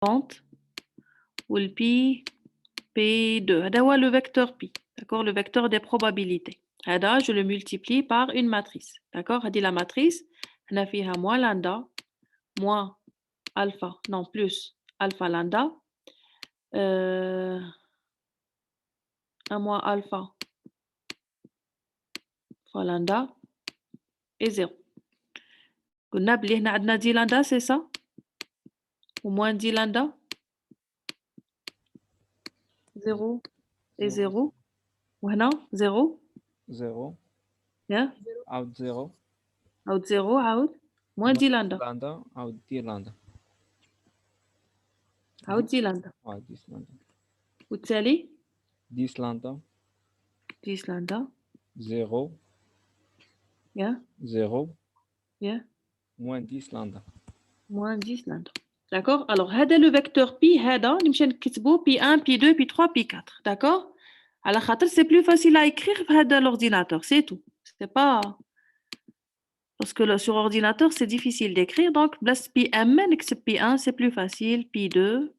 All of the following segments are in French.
ou le pi P2. C'est le vecteur pi. D'accord? Le vecteur des probabilités. Là, je le multiplie par une matrice. D'accord? On dit la matrice, on a fait moins lambda, moins alpha, non, plus alpha lambda, un moins alpha fois lambda et 0. On a dit lambda, c'est ça? Ou moins 10 lambda? 0 et 0. Voilà, 0. 0 Yeah. out 0 Out 0, out. moins 10 lambda. lambda out 10 lambda out 10 lambda. 10 lambda وبالتالي 10 lambda 10 lambda. 0 Yeah. 0 Yeah. moins 10 lambda. Moins 10 lambda. D'accord? Alors, هذا le vecteur pi, هذا نمشي نكتبو pi1, pi2, pi3, pi4. D'accord? على خاطر c'est plus facile à écrire بهذا l'ordinateur, c'est tout. C'est pas parce que sur ordinateur c'est difficile d'écrire, donc بلاص pi1 نكتب pi1, c'est plus facile, pi2,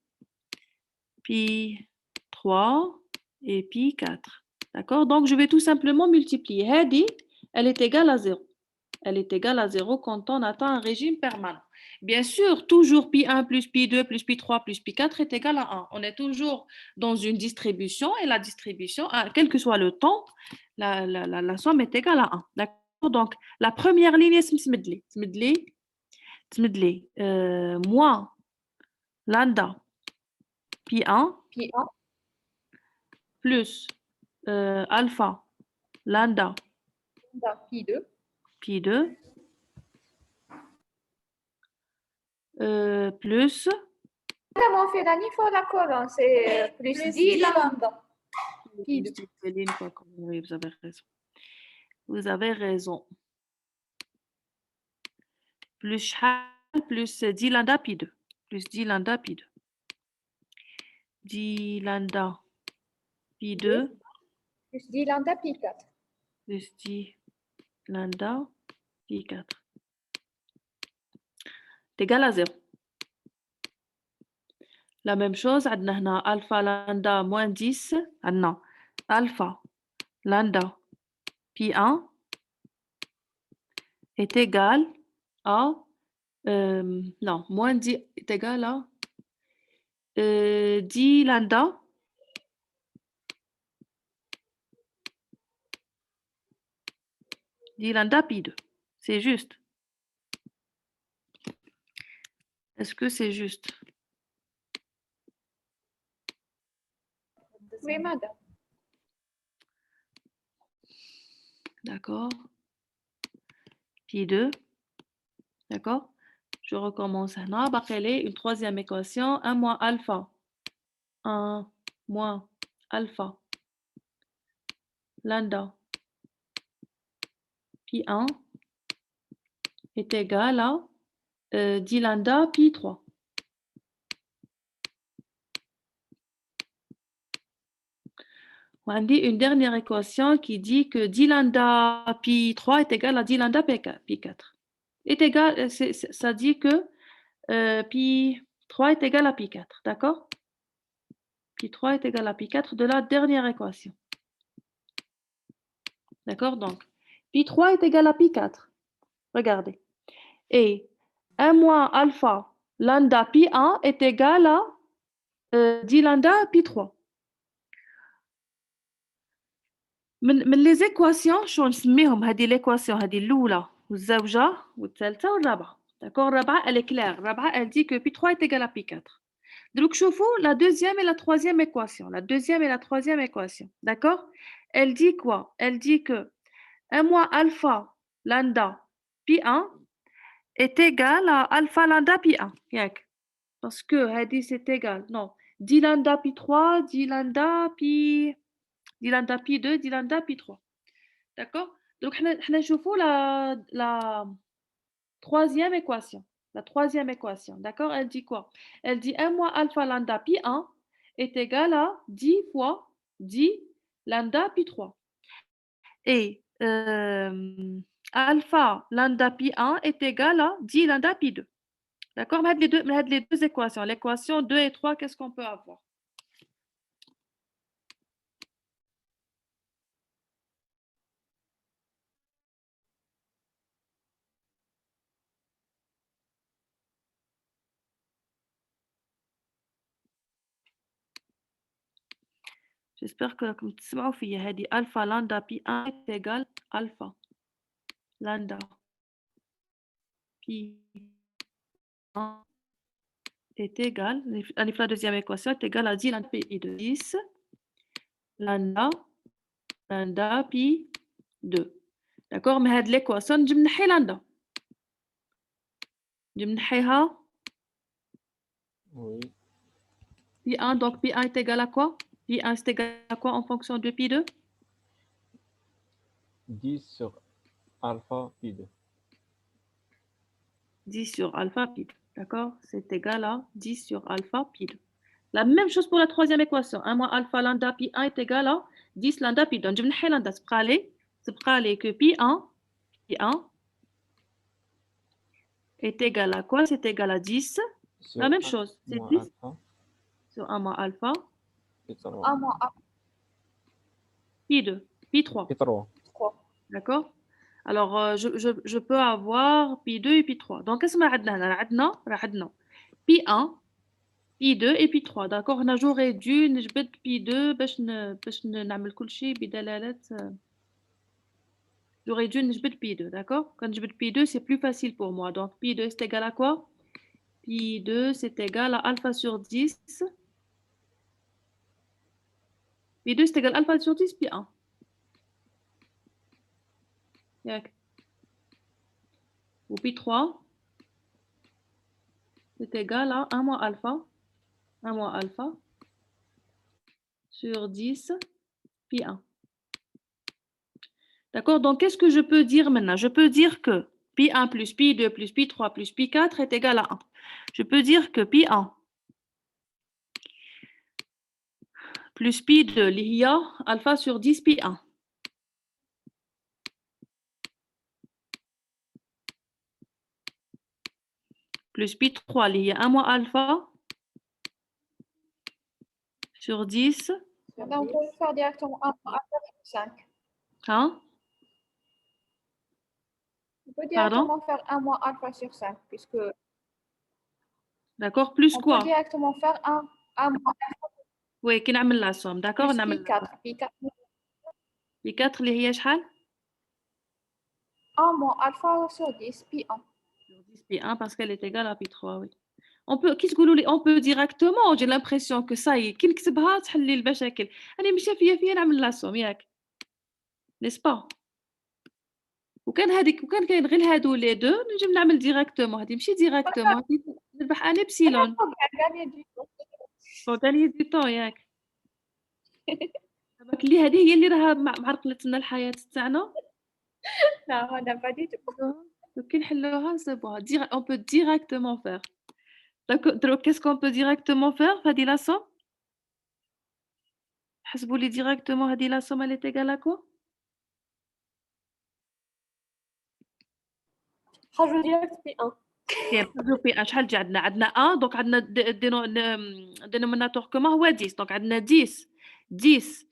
pi3 et pi4. D'accord? Donc je vais tout simplement multiplier. هذه elle est égale à 0. Elle est égale à 0 quand on atteint un régime permanent. Bien sûr, toujours pi1 plus pi2 plus pi3 plus pi4 est égal à 1. On est toujours dans une distribution et la distribution, quel que soit le temps, la somme est égale à 1. D'accord? Donc, la première ligne, c'est moins lambda pi1 plus alpha lambda pi2 plus Mon Félani, il faut la colonne, c'est plus 10 lambda. Oui, vous avez raison. Vous avez raison. Plus plus 10 lambda pi 2. Plus 10 lambda pi 2. 10 lambda pi 2. Plus 10 lambda pi 4. Plus 10 lambda pi 4. C'est égal à 0. La même chose, عندنا هنا alpha lambda moins 10. عندنا alpha lambda pi 1 est égal à non, moins 10 est égal à 10 lambda pi 2. C'est juste. Est-ce que c'est juste? Oui, madame. D'accord. Pi 2. D'accord. Je recommence maintenant. Bakele, une troisième équation. 1 moins alpha. 1 moins alpha. Lambda. Pi 1 est égal à 10 lambda pi 3. On dit une dernière équation qui dit que 10 lambda pi 3 est égal à 10 lambda pi 4. Est égal, ça dit que pi 3 est égal à pi 4. D'accord? Pi 3 est égal à pi 4 de la dernière équation. D'accord? Donc, pi 3 est égal à pi 4. Regardez. Et 1 moins alpha lambda pi 1 est égal à 10 lambda pi 3. من les équations شو نسميهم هذه l'équation هذه الأولى والزوجة والثالثة والرابعة. D'accord? الرابعة elle est claire. الرابعة elle dit que pi 3 est égal à pi 4. Donc شوفوا la deuxième et la troisième équation. La deuxième et la troisième équation. D'accord? Elle dit quoi? Elle dit que 1 moins alpha lambda pi 1 est égal à alpha lambda pi 1. Parce que هذه c'est égal. Non. 10 lambda pi 3, 10 lambda pi 2, 10 lambda pi 3. D'accord? Donc, on a la troisième équation. La troisième équation. D'accord? Elle dit quoi? Elle dit 1 moins alpha lambda pi 1 est égal à 10 fois 10 lambda pi 3. Et alpha lambda pi 1 est égal à 10 lambda pi 2. D'accord? Mais les deux équations. L'équation 2 et 3, qu'est-ce qu'on peut avoir? J'espère que comme تسمعوا فيا هذه alpha lambda pi 1 est égal alpha lambda pi 1 est égal, la deuxième équation est égale à 10 lambda pi de 10 lambda pi 2. D'accord? Mais هذه l'équation نجي نحي lambda. نجي نحيها Oui. pi 1, donc pi 1 est égal à quoi? Pi 1 c'est égal à quoi en fonction de pi 2? 10 sur alpha pi 2. 10 sur alpha pi 2. D'accord? C'est égal à 10 sur alpha pi 2. La même chose pour la troisième équation. 1 moins alpha lambda pi 1 est égal à 10 lambda pi 2. Je vais نحي lambda. C'est aller que pi 1 est égal à quoi? C'est égal à 10. Sur La même 1 chose. C'est moins 10 alpha sur 1 moins alpha pi 3. 1 moins pi 2. Pi 3. Pi 3. 3. D'accord? Alors, je peux avoir pi 2 et pi 3. Donc, qu'est-ce que nous avons? Pi 1, pi 2 et pi 3. D'accord? J'aurais dû نجبد pi 2 باش نعمل كل شيء بدلالة. J'aurais dû نجبد pi 2. D'accord? Quand je pi 2, c'est plus facile pour moi. Donc, pi 2, c'est égal à quoi? Pi 2, c'est égal à alpha sur 10. Pi 2, c'est égal à alpha sur 10, pi 1. Ou pi 3, c'est égal à 1 moins alpha. 1 moins alpha sur 10, pi 1. D'accord? Donc, qu'est-ce que je peux dire maintenant? Je peux dire que pi 1 plus pi 2 plus pi 3 plus pi 4 est égal à 1. Je peux dire que pi 1 plus pi 2, il y a alpha sur 10 pi 1. Plus pi 3, il y a 1 moins alpha sur 10. Là, on peut le faire directement 1 moins alpha sur 5. Hein? On peut Pardon? directement faire 1 moins alpha sur 5, puisque D'accord? Plus on quoi? peut directement faire 1 moins Oui, qui نعمل la somme. D'accord? plus نعمل pi 4. Pi 4. pi 4 اللي هي شحال؟ 1 moins alpha sur 10, pi 1. Sur 10 pi 1 parce qu'elle est égale à pi 3, oui. On peut directement, j'ai l'impression que ça y est, كي نكتبها تحل لي المشاكل. أنا مشى فيا نعمل la somme ياك. N'est-ce pas? وكان كاين غير هادو لي دو نجي نعمل ديريكتومون. هادي ماشي ديريكتومون، نربح ان ابسيلون. غاني دي طون ياك. دابا اللي هذه هي اللي راها معرقلت لنا الحياة تاعنا. Non, on n'a pas du tout. كي نحلوها سي بون. On peut directement faire. Donc, qu'est-ce qu'on peut directement faire? هذه la somme. حسبوا لي directement هذه la somme elle est égale à quoi? حاجة direct pi 1. كاين شحال جا عندنا 1 دونك عندنا dénominateur كومون هو 10 دونك عندنا 10 plus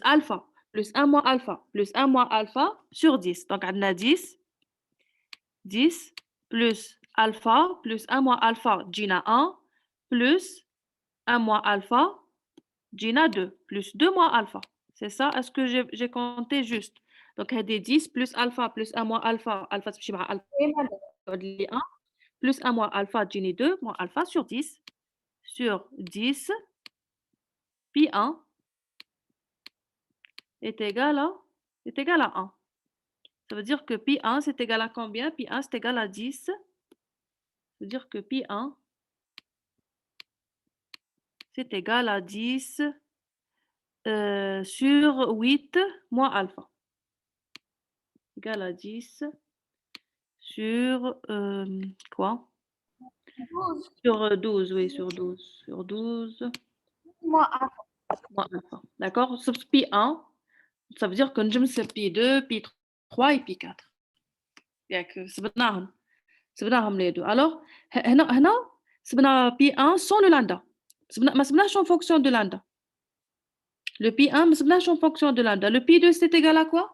alpha plus 1 moins alpha plus 1 moins alpha sur 10 donc عندنا 10 plus alpha plus 1 moins alpha تجينا 1 plus 1 moins alpha تجينا 2 plus 2 moins alpha. C'est ça? Est-ce que j'ai compté juste? Donc هذه 10 plus alpha plus 1 moins alpha تمشي مع alpha تعود لي 1 plus 1 moins alpha تجيني 2 moins alpha sur 10 pi 1 est égal à 1. Ça veut dire que pi 1 c'est égal à combien? Pi 1 c'est égal à 10. Ça veut dire que pi 1 c'est égal à 10 sur 8 moins alpha. Égal à 10 sur quoi? 12 Sur 12, oui, sur 12. Sur 12 moins alpha. moins alpha. D'accord? Sauf pi 1, ça veut dire que nous avons pi 2, pi 3 et pi 4. ياك صبتناهم. سبناهم les deux. Alors, هنا سبنا P1 sans le lambda. ما سبناش en fonction de lambda. Le P1 ما سبناش en fonction de lambda. Le P2 c'est égal à quoi?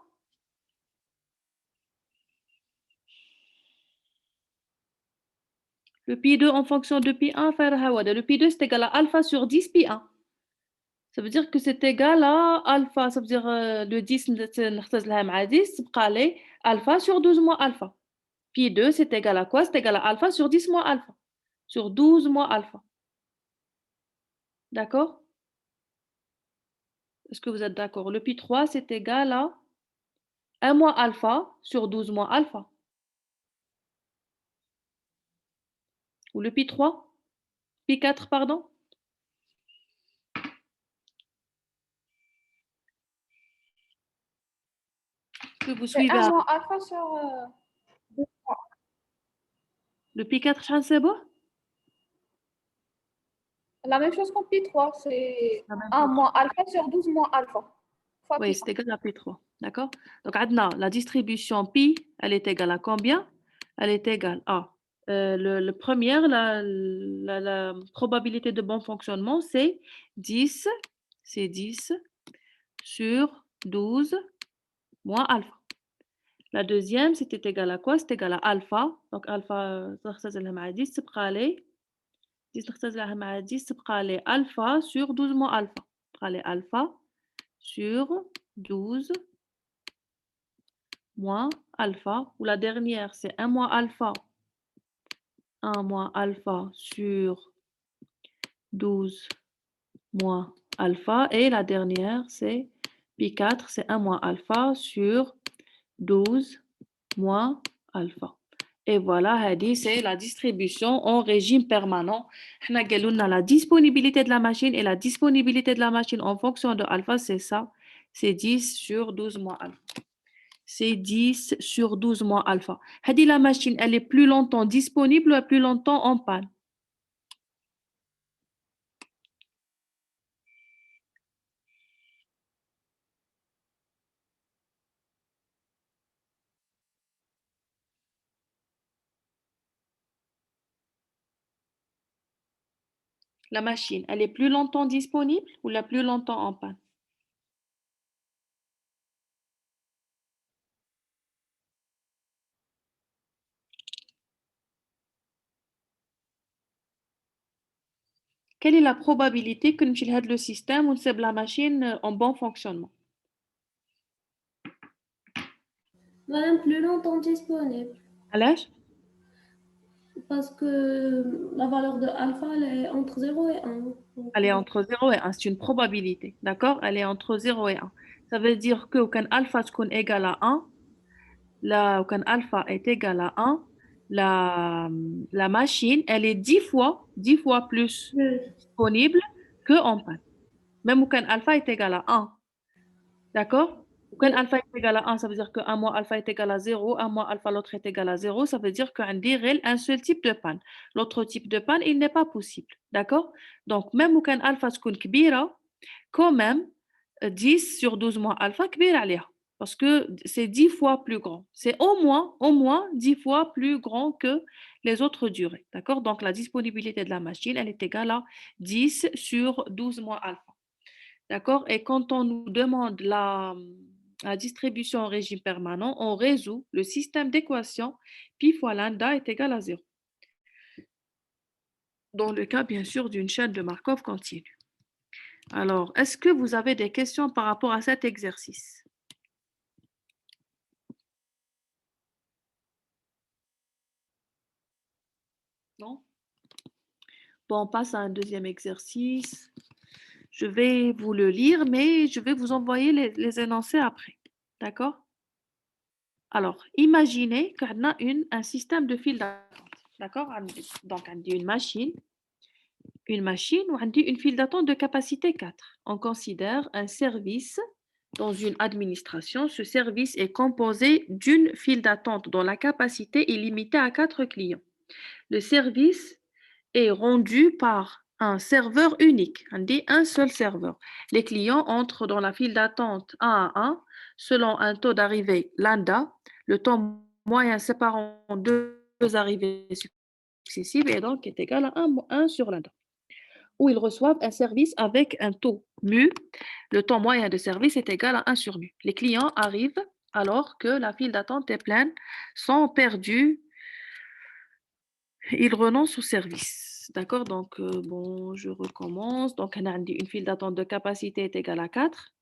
Le P2 en fonction de P1, le P2 c'est égal à alpha sur 10 P1. Ça veut dire que c'est égal à alpha. Ça veut dire le 10 نختزل لها مع 10 تبقى لي alpha sur 12 moins alpha. P2 c'est égal à quoi? C'est égal à alpha sur 10 moins alpha. Sur 12 moins alpha. D'accord? Est-ce que vous êtes d'accord? Le P3 c'est égal à 1 moins alpha sur 12 moins alpha. Ou le P3? P4, pardon? Que vous C'est suivez 1 moins alpha sur 2. le P4, c'est beau? La même chose qu'en P3, c'est La même 1 chose. moins alpha sur 12 moins alpha. Fois Oui, P1. c'est égal à P3. D'accord? Donc, maintenant, la distribution pi, elle est égale à combien? Elle est égale à le première, la probabilité de bon fonctionnement, c'est 10 sur 12 moins alpha. La deuxième, c'était égal à quoi? C'est égal à alpha. Donc, alpha, نختزلها مع 10 تبقى لي 10 نختزلها مع 10 تبقى لي alpha sur 12 moins alpha. تبقى لي alpha sur 12 moins alpha. Ou la dernière, c'est 1 moins alpha. 1 moins alpha sur 12 moins alpha. Et la dernière, c'est Pi4, c'est 1 moins alpha sur 12 moins alpha. Et voilà, c'est la distribution en régime permanent. On a la disponibilité de la machine et la disponibilité de la machine en fonction de alpha, c'est ça. C'est 10 sur 12 moins alpha. C'est 10 sur 12 moins alpha. La machine, elle est plus longtemps disponible ou plus longtemps en panne? La machine, elle est plus longtemps disponible ou la plus longtemps en panne? Quelle est la probabilité que nous utilisions le système ou la machine en bon fonctionnement? Madame, plus longtemps disponible. À l'âge? Parce que la valeur de alpha, elle est entre 0 et 1. Elle est entre 0 et 1. C'est une probabilité. D'accord? Elle est entre 0 et 1. Ça veut dire que quand alpha est égal à 1, là, quand alpha est égal à 1, la machine, elle est 10 fois plus disponible qu'en panne. Même quand alpha est égal à 1. D'accord? Quand alpha est égal à 1, ça veut dire que 1 moins alpha est égal à 0, 1 moins alpha, l'autre est égal à 0. Ça veut dire qu'on dirait un seul type de panne. L'autre type de panne, il n'est pas possible. D'accord? Donc, même quand alpha est كبيرة, quand même, 10 sur 12 moins alpha, كبير عليها. Parce que c'est 10 fois plus grand. C'est au moins 10 fois plus grand que les autres durées. D'accord? Donc, la disponibilité de la machine, elle est égale à 10 sur 12 moins alpha. D'accord? Et quand on nous demande la distribution en régime permanent, on résout le système d'équation pi fois lambda est égal à 0. Dans le cas, bien sûr, d'une chaîne de Markov continue. Alors, est-ce que vous avez des questions par rapport à cet exercice? Non? Bon, on passe à un deuxième exercice. Je vais vous le lire, mais je vais vous envoyer les énoncés après. D'accord? Alors, imaginez qu'on a un système de file d'attente. D'accord? Donc, on dit une machine ou on dit une file d'attente de capacité 4. On considère un service dans une administration. Ce service est composé d'une file d'attente dont la capacité est limitée à 4 clients. Le service est rendu par un serveur unique. On dit un seul serveur. Les clients entrent dans la file d'attente 1 à 1 selon un taux d'arrivée lambda. Le temps moyen séparant deux arrivées successives et donc est égal à 1 sur lambda. Où ils reçoivent un service avec un taux mu. Le temps moyen de service est égal à 1 sur mu. Les clients arrivent alors que la file d'attente est pleine, sont perdus, ils renoncent au service. D'accord? Donc, bon, je recommence. Donc, on a dit une file d'attente de capacité est égale à 4.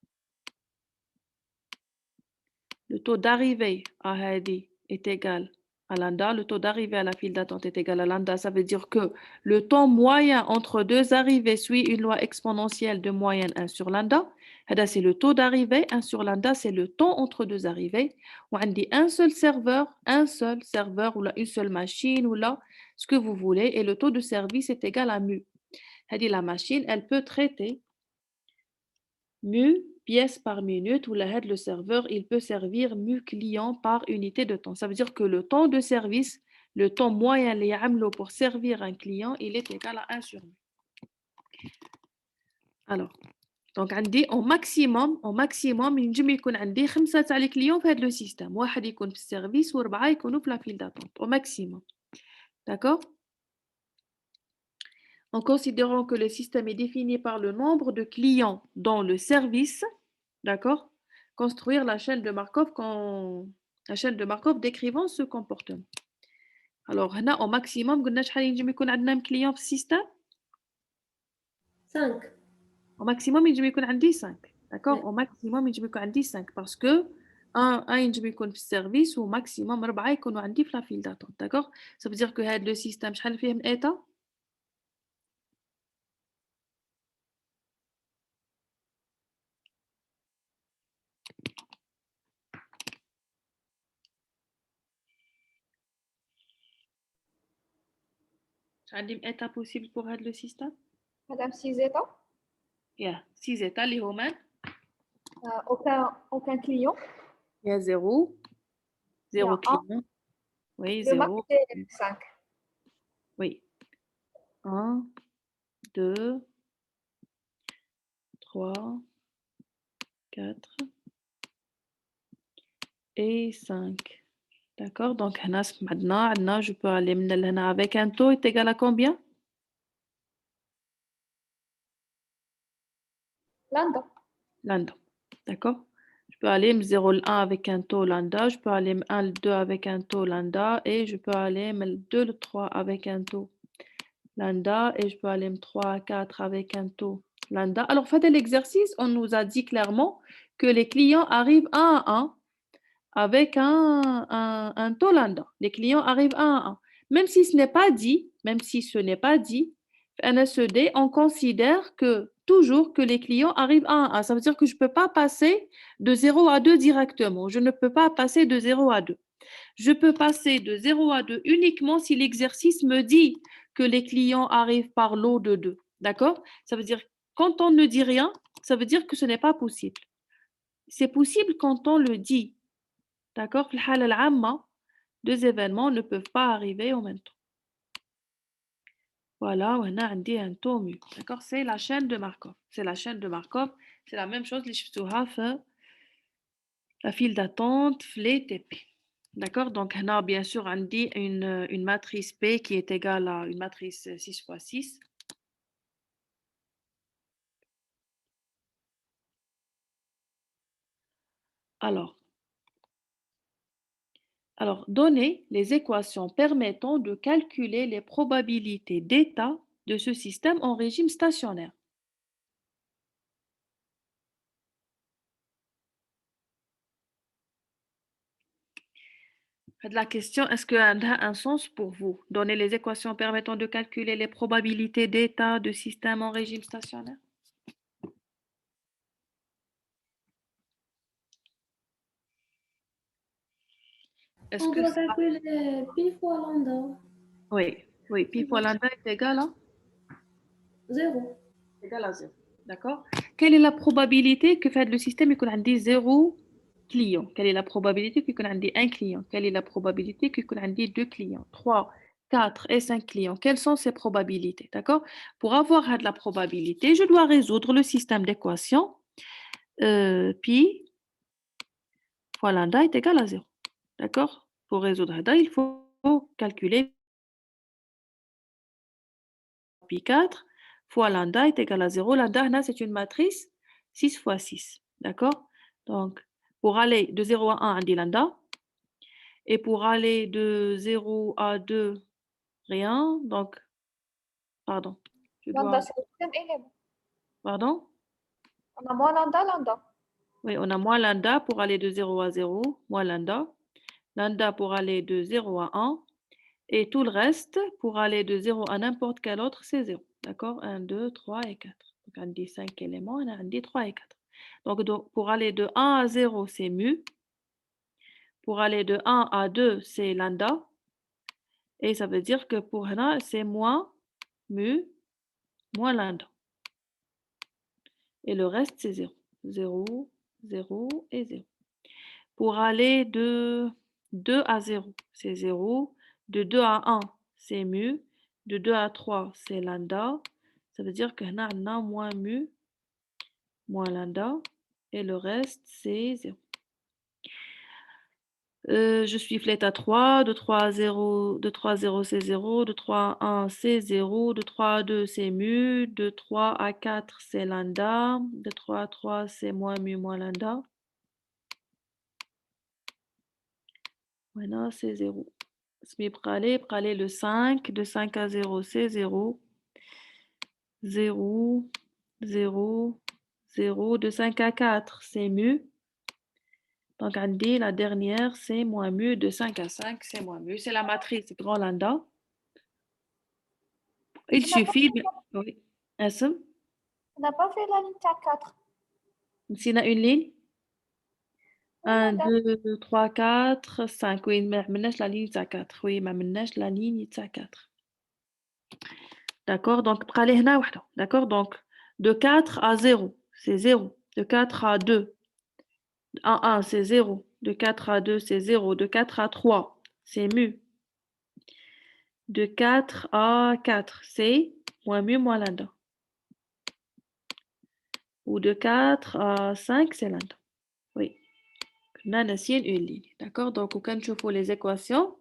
Le taux d'arrivée à Hadi est égal à lambda. Le taux d'arrivée à la file d'attente est égal à lambda. Ça veut dire que le temps moyen entre deux arrivées suit une loi exponentielle de moyenne 1 sur lambda. Hada, c'est le taux d'arrivée. 1 sur lambda, c'est le temps entre deux arrivées. On dit un seul serveur ou là, une seule machine ou là, ce que vous voulez. Et le taux de service est égal à mu. Hadi, la machine, elle peut traiter mu pièce par minute ou le serveur, il peut servir mu client par unité de temps. Ça veut dire que le temps de service, le temps moyen pour servir un client, il est égal à 1 sur mu. Alors, donc on dit au maximum, ينجم يكون عندي 5 تاع les clients في هذا le système. واحد يكون في السيرفيس و4 يكونوا في la file d'attente au maximum. D'accord? En considérant que le système est défini par le nombre de clients dans le service, d'accord? Construire la chaîne de Markov décrivant ce comportement. Alors, on a au maximum, قلنا شحال ينجم يكون عندنا client في السيستم؟ 5. Au maximum, ينجم يكون عندي 5. D'accord? Oui. Au maximum, ينجم يكون عندي 5 parce que un ينجم يكون في السيرفيس و maximum 4 يكونوا عندي في la file d'attente. D'accord? Ça veut dire que هذا le système شحال فيه من état؟ عندي من état possible pour هذا le système؟ Madame 6 états, 6 états اللي هما aucun client. il y a 0 Il y a un. client. Oui, Le max 0. c'est 5. Oui. 1, 2, 3, 4 et 5. D'accord? Donc, maintenant, je peux aller avec un taux est égal à combien? Lambda. Lambda. D'accord? Je peux aller 0, 1 avec un taux lambda. Je peux aller 1, 2 avec un taux lambda. Et je peux aller 2, 3 avec un taux lambda. Et je peux aller 3, 4 avec un taux lambda. Alors, faites l'exercice. On nous a dit clairement que les clients arrivent 1 à 1 avec un taux lambda. Les clients arrivent 1 à 1. Même si ce n'est pas dit, NSED, on considère que toujours que les clients arrivent 1 à 1. Ça veut dire que je ne peux pas passer de 0 à 2 directement. Je ne peux pas passer de 0 à 2. Je peux passer de 0 à 2 uniquement si l'exercice me dit que les clients arrivent par lot de 2. D'accord? Ça veut dire quand on ne dit rien, ça veut dire que ce n'est pas possible. C'est possible quand on le dit. D'accord? Deux événements ne peuvent pas arriver en même temps. Voilà, on a un taux mu. D'accord? C'est la chaîne de Markov. C'est la chaîne de Markov. C'est la même chose, la file d'attente, les TP. D'accord? Donc, on a bien sûr une matrice P qui est égale à une matrice 6 fois 6. Alors, donnez les équations permettant de calculer les probabilités d'état de ce système en régime stationnaire. La question, est-ce qu'elle a un sens pour vous? Donner les équations permettant de calculer les probabilités d'état de système en régime stationnaire? Est-ce On que doit ça... calculer pi fois lambda. Oui, pi fois lambda est égal à 0. égal à 0. D'accord? Quelle est la probabilité que fait le système يكون عندي 0 client? Quelle est la probabilité qu'il y ait un client? Quelle est la probabilité qu'il y ait 2 clients, 3, 4 et 5 clients? Quelles sont ces probabilités? D'accord? Pour avoir de la probabilité, je dois résoudre le système d'équations pi fois lambda est égal à 0. D'accord? Pour résoudre ça, il faut calculer pi 4 fois lambda est égal à 0. Lambda, c'est une matrice 6 fois 6. D'accord? Donc, pour aller de 0 à 1, on dit lambda. Et pour aller de 0 à 2, rien. Donc, pardon. Lambda, c'est le deuxième élément. Pardon? On a moins lambda, lambda. Oui, on a moins lambda pour aller de 0 à 0, moins lambda. Lambda pour aller de 0 à 1. Et tout le reste, pour aller de 0 à n'importe quel autre, c'est 0. D'accord? 1, 2, 3 et 4. Donc, on dit 5 éléments, on dit 3 et 4. Donc, pour aller de 1 à 0, c'est mu. Pour aller de 1 à 2, c'est lambda. Et ça veut dire que pour Hana, c'est moins mu, moins lambda. Et le reste, c'est 0. 0, 0 et 0. Pour aller de 2 à 0, c'est 0. De 2 à 1, c'est mu. De 2 à 3, c'est lambda. Ça veut dire que on a moins mu, moins lambda. Et le reste, c'est 0. Je suis à 3. De 3 à 0, c'est 0. De 3 à 1, c'est 0. De 3 à 2, c'est mu. De 3 à 4, c'est lambda. De 3 à 3, c'est moins mu, moins lambda. Voilà, c'est 0. Pralé le 5. De 5 à 0, c'est 0. 0, 0, 0. De 5 à 4, c'est mu. Donc, on dit la dernière, c'est moins mu. De 5 à 5, c'est moins mu. C'est la matrice grand lambda. Il suffit. Oui. Est-ce? On n'a pas fait la ligne 4. S'il y a une ligne? Oui, 1, madame. 2, 3, 4, 5. Oui, mais on la ligne 4. Oui, mais on la ligne 4. D'accord? Donc, pralé hna wahda. D'accord? Donc, de 4 à 0, c'est 0. De 4 à 2, à 1, c'est 0. De 4 à 2, c'est 0. De 4 à 3, c'est mu. De 4 à 4, c'est moins mu, moins lambda. Ou de 4 à 5, c'est lambda. Oui. On a une ligne. D'accord? Donc, quand je fais les équations,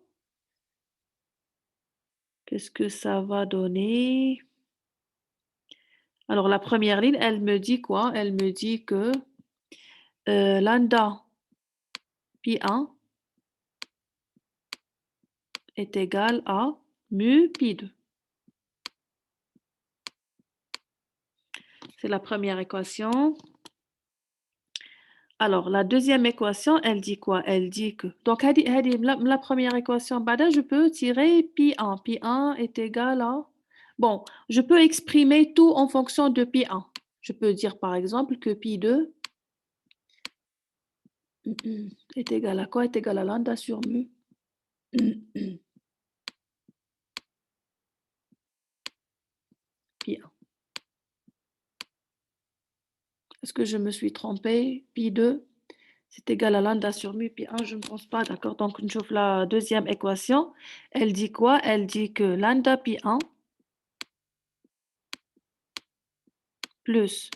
qu'est-ce que ça va donner? Alors, la première ligne, elle me dit quoi? Elle me dit que lambda pi 1 est égal à mu pi 2. C'est la première équation. Alors, la deuxième équation, elle dit quoi? Elle dit que... Donc, la première équation, je peux tirer pi 1. Pi 1 est égal à... Bon, je peux exprimer tout en fonction de pi 1. Je peux dire, par exemple, que pi 2 est égal à quoi? Est égal à lambda sur mu. Pi 1. Est-ce que je me suis trompée? Pi 2, c'est égal à lambda sur mu. Pi 1, je ne pense pas. D'accord? Donc, je trouve la deuxième équation. Elle dit quoi? Elle dit que lambda pi 1 plus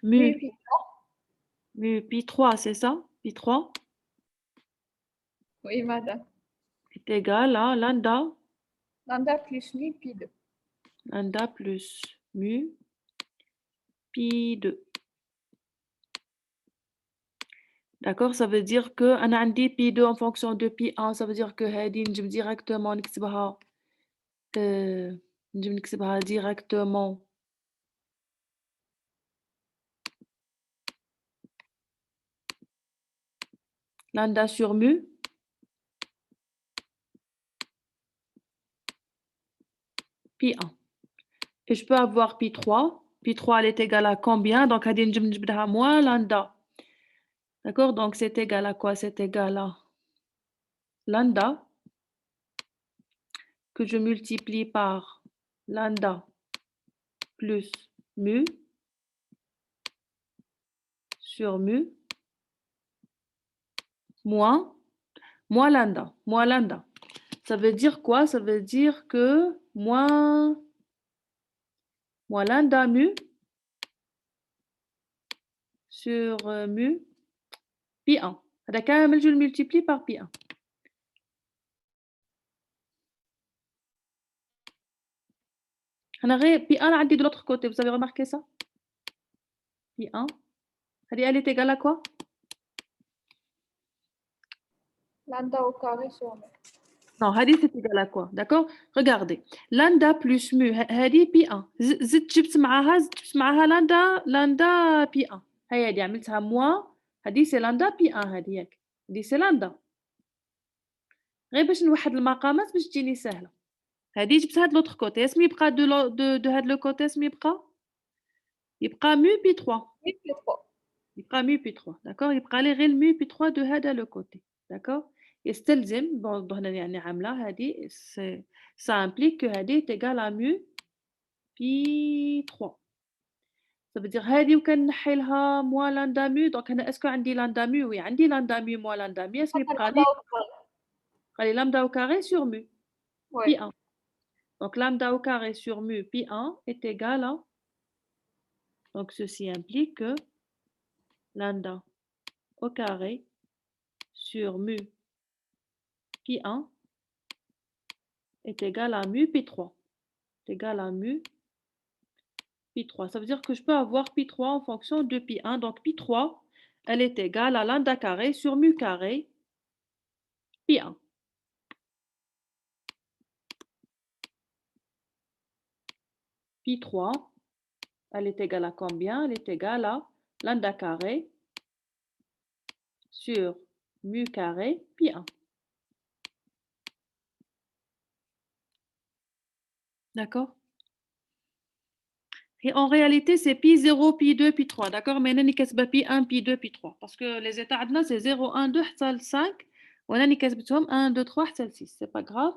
mu pi 3, c'est ça? Pi 3 Oui, madame. est égal à lambda. Lambda plus mu pi 2. Lambda plus mu pi 2. D'accord, ça veut dire que أنا عندي pi 2 en fonction de pi 1, ça veut dire que هذه نجم directement نكتبها نجم نكتبها directement lambda sur mu pi 1. Et je peux avoir pi 3. Pi 3 elle est égale à combien? Donc هذه نجم نجبدها moins lambda. D'accord, donc c'est égal à quoi? C'est égal à lambda que je multiplie par lambda plus mu sur mu moins lambda. Moins lambda. Ça veut dire quoi? Ça veut dire que moins lambda mu sur mu pi 1. هذا كامل je le multiplie par pi 1. P1 عندي de l'autre côté, vous avez remarqué ça? P1, elle est égale à quoi? Lambda au carré sur mu. Non, هذه c'est égal à quoi? D'accord? Regardez. Lambda plus mu, هذه P1. زدت جبت معاها lambda P1. هذه عملتها moins. هذه c'est lambda P1 هذه ياك. هذه c'est lambda. غير باش نوحد المقامات باش تجيني سهلة. هذه جبتها de l'autre côté. اسمي يبقى de هذا le côté اسمي يبقى mu P3. Oui, plus 3. يبقى mu P3. D'accord? يبقى لي غير mu P3 de هذا le côté. D'accord? يستلزم برضه هنا يعني عاملة هذه ça implique que هذه est égale à mu P3. Ça veut dire هذه وكان نحي لها moins lambda mu donc هنا اسكو عندي lambda mu oui عندي lambda mu moins lambda mu اسمي يبقى لي lambda au carré sur mu Oui. P1. Donc lambda au carré sur mu P1 est égal à donc ceci implique que lambda au carré sur mu P1 est égal à mu P3. Est égal à mu P3. Ça veut dire que je peux avoir P3 en fonction de P1. Donc P3, elle est égale à lambda carré sur mu carré P1. P3, elle est égale à combien? Elle est égale à lambda carré sur mu carré P1. D'accord? Et en réalité, c'est P0, P2, P3. D'accord? Mais on كاتبة P1, P2, P3. Parce que les états عندنا, c'est 0, 1, 2, حتى 5. وأنا كاتبتهم 1, 2, 3, حتى 6. C'est pas grave.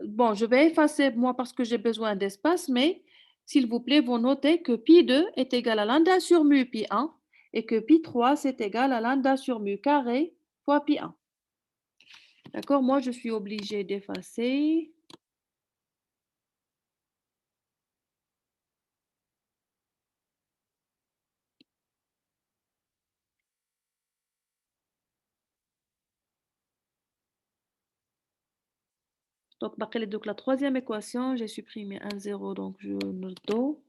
Bon, je vais effacer moi parce que j'ai besoin d'espace, mais s'il vous plaît, vous notez que P2 est égal à lambda sur mu P1 et que P3, c'est égal à lambda sur mu carré fois P1. D'accord? Moi, je suis obligée d'effacer. Donc, donc la troisième équation, j'ai supprimé un 0, donc je note do.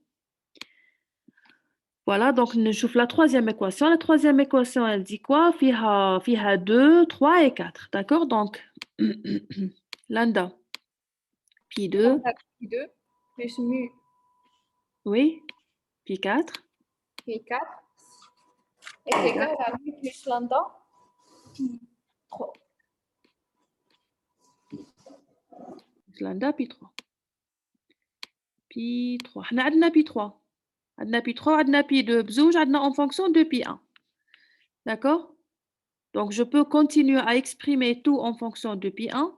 Voilà, donc je chauffe la troisième équation. La troisième équation, elle dit quoi? Fiha 2, 3 et 4. D'accord? Donc, lambda Pi2, Lambda Pi2 plus mu oui, Pi4, Pi4 est égal à mu plus lambda Pi3. lambda Pi3. Pi3. احنا عندنا Pi3. عندنا Pi3 وعندنا Pi2. بزوج عندنا en fonction de Pi1. D'accord? Donc, je peux continuer à exprimer tout en fonction de Pi1.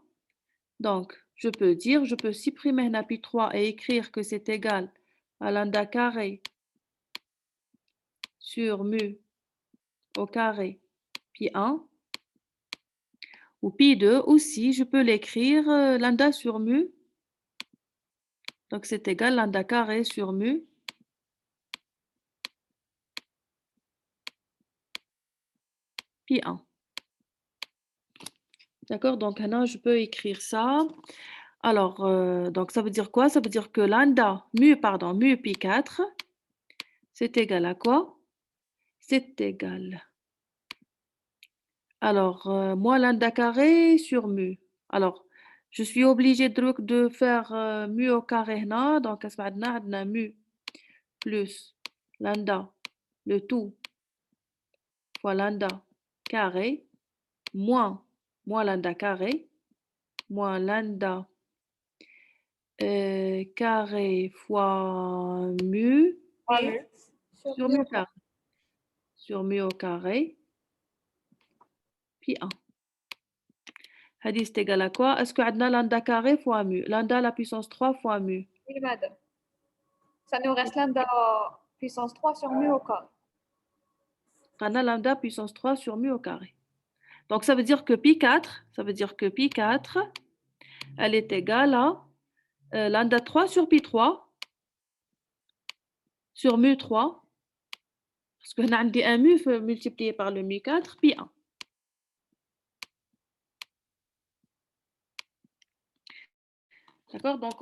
Donc, je peux supprimer la Pi3 et écrire que c'est égal à lambda carré sur mu au carré Pi1. Ou Pi2 aussi, je peux l'écrire lambda sur mu. Donc, c'est égal à lambda carré sur mu Pi1. D'accord? Donc, maintenant, je peux écrire ça. Alors, donc ça veut dire quoi? Ça veut dire que mu Pi4, c'est égal à quoi? C'est égal. Alors, moi, lambda carré sur mu. Alors, je suis obligée de faire mu au carré هنا. Donc, عندنا mu plus lambda, le tout, fois lambda carré, moins lambda carré, moins lambda carré fois mu sur mu carré. Sur mu au carré, puis 1. Hadith c'est égal à quoi? Est-ce que عندنا lambda carré fois mu? Lambda la puissance 3 fois mu. Oui, madame. Ça nous reste lambda puissance 3 sur mu au carré. On a lambda puissance 3 sur mu au carré. Donc ça veut dire que Pi4, elle est égale à lambda 3 sur Pi3 sur mu 3. Parce que on a un mu multiplié par le mu 4, Pi1. D'accord? Donc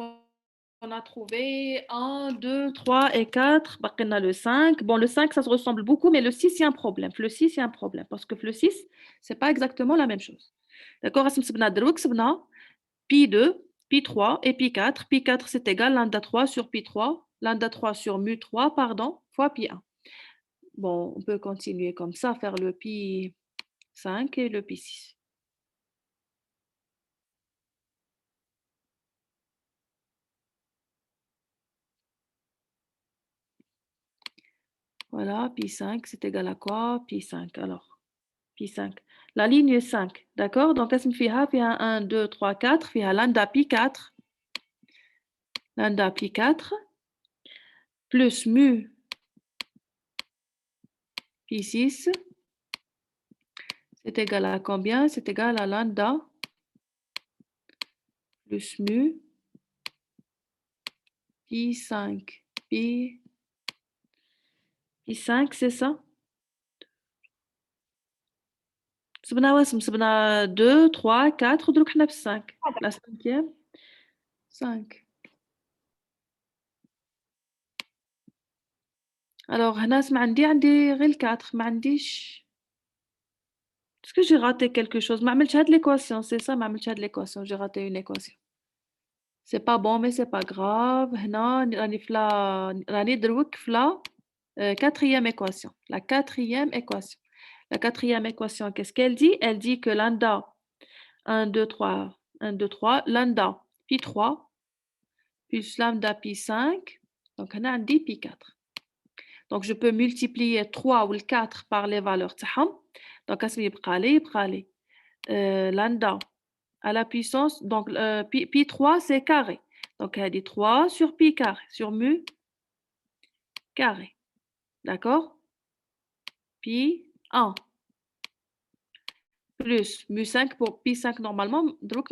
On a trouvé 1, 2, 3 et 4. On a le 5. Bon, le 5, ça se ressemble beaucoup, mais le 6, il y a un problème. Le 6, il y a un problème. Parce que le 6, ce n'est pas exactement la même chose. D'accord? Pi 2, pi 3 et pi 4. Pi 4, c'est égal lambda 3 sur pi 3. Lambda 3 sur mu 3, pardon, fois pi 1. Bon, on peut continuer comme ça, faire le pi 5 et le pi 6. Voilà, pi 5, c'est égal à quoi? Pi 5, alors. Pi 5. La ligne 5, d'accord? Donc, qu'est-ce que fait 1, 2, 3, 4, fait lambda pi 4. Lambda pi 4, plus mu pi 6, c'est égal à combien? C'est égal à lambda plus mu pi 5. Pi 5, c'est ça? سبنا 2, 3, 4 ودروك حنا في 5. La cinquième, 5. Alors هنا اسمع عندي غير 4 ما عنديش. Est-ce que j'ai raté quelque chose? ما عملتش هاد l'équation, c'est ça, ما عملتش هاد l'équation, j'ai raté une équation. C'est pas bon mais c'est pas grave. هنا راني دروك في la quatrième équation. La quatrième équation. La quatrième équation, qu'est-ce qu'elle dit? Elle dit que lambda 1, 2, 3, 1, 2, 3, lambda pi 3 plus lambda pi 5. Donc, on a un pi 4. Donc, je peux multiplier 3 ou le 4 par les valeurs. Donc, lambda à la puissance. Donc, pi 3, c'est carré. Donc, elle dit 3 sur pi carré, sur mu carré. D'accord? Pi 1. Plus mu 5 pour pi 5 normalement. Donc,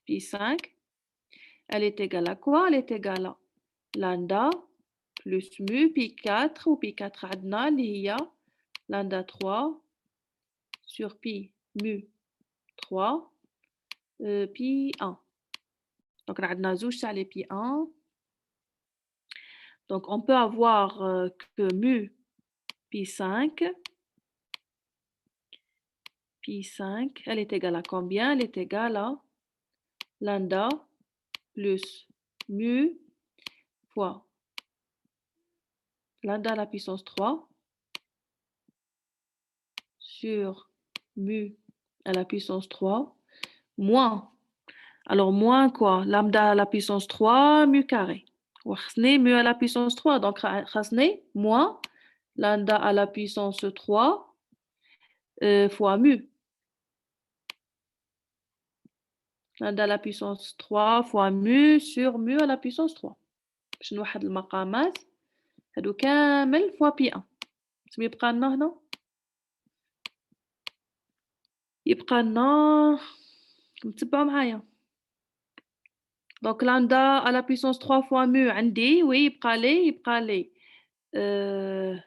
pi 5. Elle est égale à quoi? Elle est égale à lambda plus mu pi 4 ou pi 4 عندنا اللي هي lambda 3 sur pi mu 3 pi 1. Donc عندنا زوج تاع les pi 1. Donc on peut avoir que mu pi 5 elle est égale à combien? Elle est égale à lambda plus mu fois lambda à la puissance 3 sur mu à la puissance 3 moins. Alors moins quoi? Lambda à la puissance 3 mu carré. Mu à la puissance 3. Donc moins lambda à la puissance 3 fois mu. Lambda à la puissance 3 fois mu sur mu à la puissance 3. باش نوحد المقامات هادو كامل فوا بي 1. يبقى لنا هنا يبقى لنا تبعوا معايا. Donc lambda à la puissance 3 fois mu عندي oui يبقى لي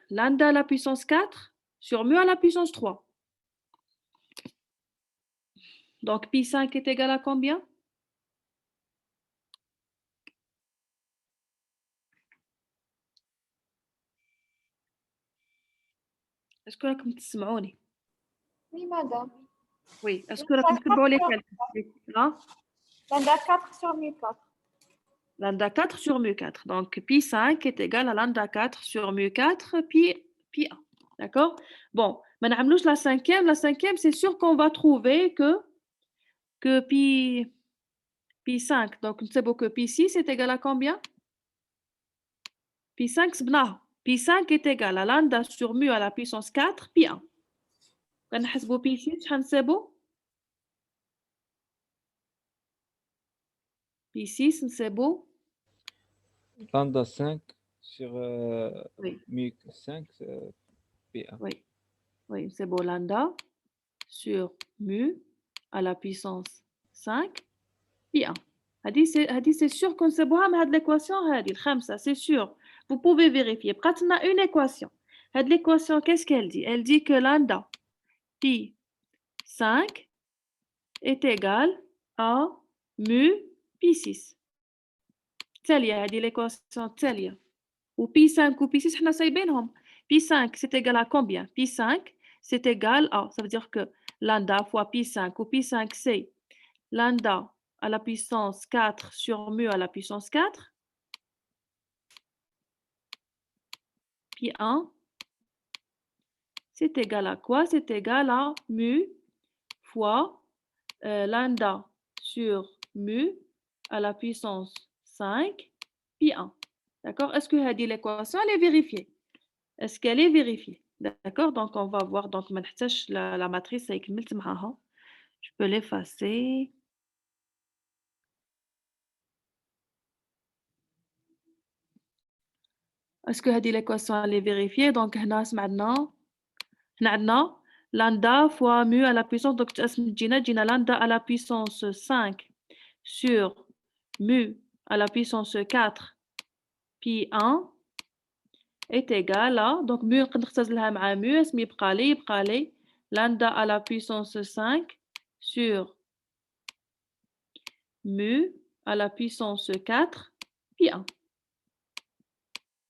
lambda à la puissance 4 sur mu à la puissance 3. Donc pi 5 est égal à combien? Est-ce que راكم تسمعوني؟ Oui, madame. Oui, est-ce que راكم تتبعوا les calculs? Lambda 4 sur mu 4. Lambda 4 sur mu 4. Donc pi 5 est égal à lambda 4 sur mu 4 pi 1. D'accord? Bon, maintenant la cinquième. La cinquième, c'est sûr qu'on va trouver que pi 5. Donc, nous savons que pi 6 est égal à combien? Pi 5, pi 5 est égal à lambda sur mu à la puissance 4 pi 1. Quand on pi 6, pi 6, c'est beau. Lambda 5 sur Oui. mu 5, pi 1. Oui, c'est beau. Lambda sur mu à la puissance 5 pi 1. C'est sûr qu'on sait beau, mais l'équation, c'est sûr. Vous pouvez vérifier. On a une équation. L'équation, qu'est-ce qu'elle dit? Elle dit que lambda pi 5 est égal à mu pi 6. تالية هذه l'équation تالية. و P5 و P6 حنا سايبينهم. P5 c'est égal à combien? P5 c'est égal à, ça veut dire que lambda fois P5 ou P5 c'est lambda à la puissance 4 sur mu à la puissance 4. P1 c'est égal à quoi? C'est égal à mu fois lambda sur mu à la puissance 5 P1. D'accord? Est-ce que l'équation elle est vérifiée? Est-ce qu'elle est vérifiée? D'accord? Donc on va voir. Donc la matrice avec je peux l'effacer. Est-ce que l'équation elle est vérifiée? Donc هنا سمعنا هنا عندنا lambda fois mu à la puissance, donc جينا lambda à la puissance 5 sur mu à la puissance 4 pi 1 est égal à, donc mu نقدر نختزلها مع mu اسمي يبقى لي lambda à la puissance 5 sur mu à la puissance 4 pi 1.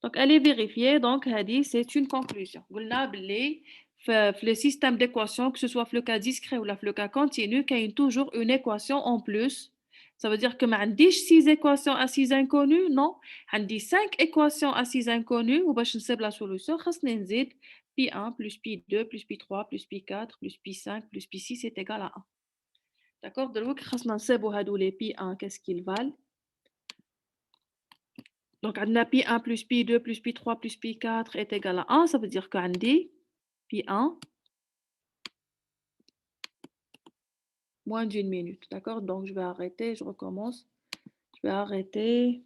Donc elle est vérifiée, donc c'est une conclusion. قلنا باللي في le système d'équations, que ce soit le cas discret ou le cas continu, qu'il y a toujours une équation en plus. Ça veut dire que ما عنديش 6 équations à 6 inconnues, non. عندي 5 équations à 6 inconnues وباش نسيب la solution خاصني نزيد P1 plus P2 plus P3 plus P4 plus P5 plus P6 est égal à 1. D'accord? دروك خاصنا نسيبو هادو les P1 qu'est-ce qu'ils valent. Donc, P1 plus P2 plus P3 plus P4 est égal à 1. Ça veut dire que P1 moins d'une minute. D'accord? Donc, je vais arrêter. Je recommence. Je vais arrêter.